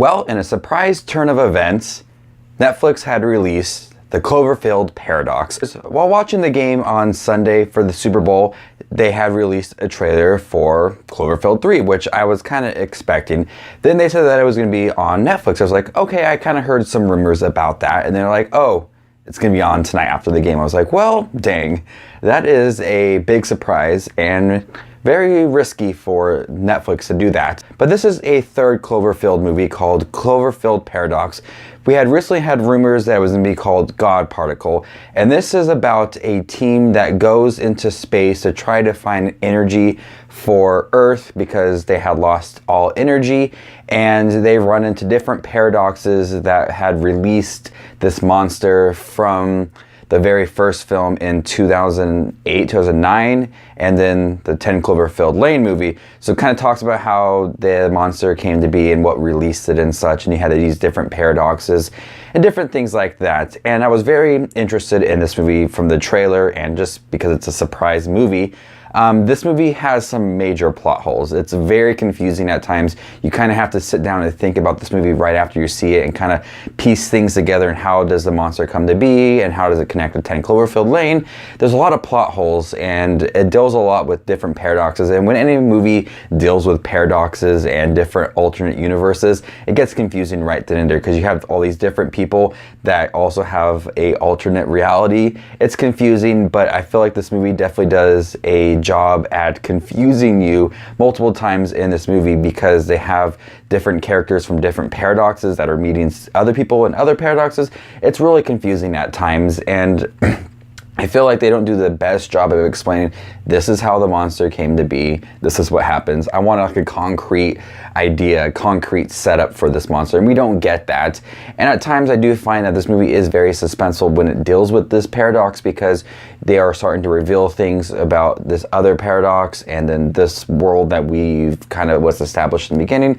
Well, in a surprise turn of events, Netflix had released the Cloverfield Paradox. While watching the game on Sunday for the Super Bowl, they had released a trailer for Cloverfield 3, which I was kind of expecting. Then they said that it was going to be on Netflix. I was like, okay, I kind of heard some rumors about that. And they're like, oh, it's going to be on tonight after the game. I was like, well, dang, that is a big surprise and very risky for Netflix to do that. But this is a third Cloverfield movie called Cloverfield Paradox. We had recently had rumors that it was going to be called God Particle, and this is about a team that goes into space to try to find energy for Earth because they had lost all energy, and they run into different paradoxes that had released this monster from the very first film in 2008, 2009, and then the 10 Cloverfield Lane movie. So it kind of talks about how the monster came to be and what released it and such, and you had these different paradoxes and different things like that. And I was very interested in this movie from the trailer, and just because it's a surprise movie. This movie has some major plot holes. It's very confusing at times. You kind of have to sit down and think about this movie right after you see it and kind of piece things together, and how does the monster come to be and how does it connect to 10 Cloverfield Lane. There's a lot of plot holes, and it deals a lot with different paradoxes. And when any movie deals with paradoxes and different alternate universes, it gets confusing right then and there, because you have all these different people that also have a alternate reality. It's confusing, but I feel like this movie definitely does a job at confusing you multiple times in this movie, because they have different characters from different paradoxes that are meeting other people in other paradoxes. It's really confusing at times, and I feel like they don't do the best job of explaining, this is how the monster came to be, this is what happens. I want like a concrete idea, a concrete setup for this monster, and we don't get that. And at times I do find that this movie is very suspenseful when it deals with this paradox, because they are starting to reveal things about this other paradox and then this world that we've kind of was established in the beginning.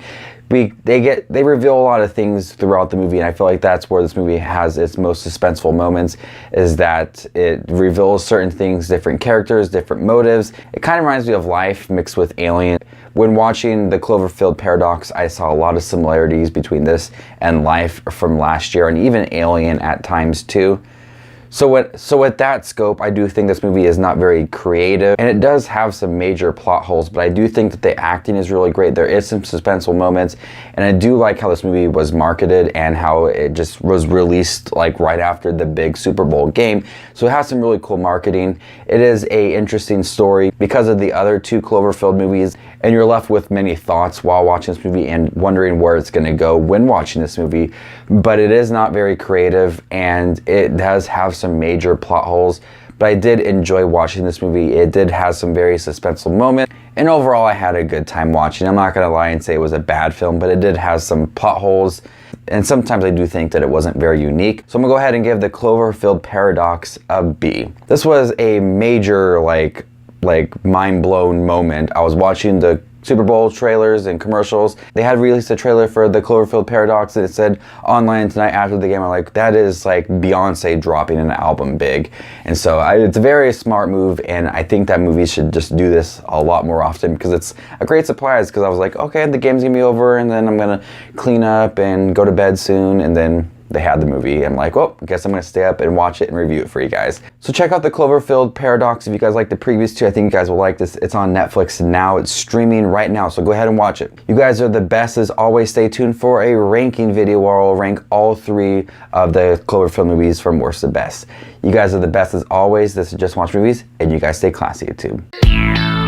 They reveal a lot of things throughout the movie, and I feel like that's where this movie has its most suspenseful moments, is that it reveals certain things, different characters, different motives. It kind of reminds me of Life mixed with Alien. When watching the Cloverfield Paradox, I saw a lot of similarities between this and Life from last year, and even Alien at times too. So with that scope, I do think this movie is not very creative, and it does have some major plot holes, but I do think that the acting is really great. There is some suspenseful moments, and I do like how this movie was marketed and how it just was released like right after the big Super Bowl game. So it has some really cool marketing. It is a interesting story because of the other two Cloverfield movies, and you're left with many thoughts while watching this movie and wondering where it's going to go when watching this movie. But it is not very creative, and it does have some major plot holes, but I did enjoy watching this movie. It did have some very suspenseful moments, and overall I had a good time watching. I'm not gonna lie and say it was a bad film, but it did have some plot holes, and sometimes I do think that it wasn't very unique. So I'm gonna go ahead and give the Cloverfield Paradox a B. This was a major like mind-blown moment. I was watching the Super Bowl trailers and commercials. They had released a trailer for the Cloverfield Paradox, and it said online tonight after the game. I'm like, that is like Beyonce dropping an album big. And so it's a very smart move, and I think that movies should just do this a lot more often, because it's a great surprise. Because I was like, okay, the game's gonna be over, and then I'm gonna clean up and go to bed soon, and then they had the movie. I'm like, well, I guess I'm gonna stay up and watch it and review it for you guys. So check out the Cloverfield Paradox. If you guys like the previous two, I think you guys will like this. It's on Netflix now. It's streaming right now, so go ahead and watch it. You guys are the best. As always, stay tuned for a ranking video where I'll rank all three of the Cloverfield movies from worst to best. You guys are the best as always. This is Just Watch Movies, and you guys stay classy, YouTube.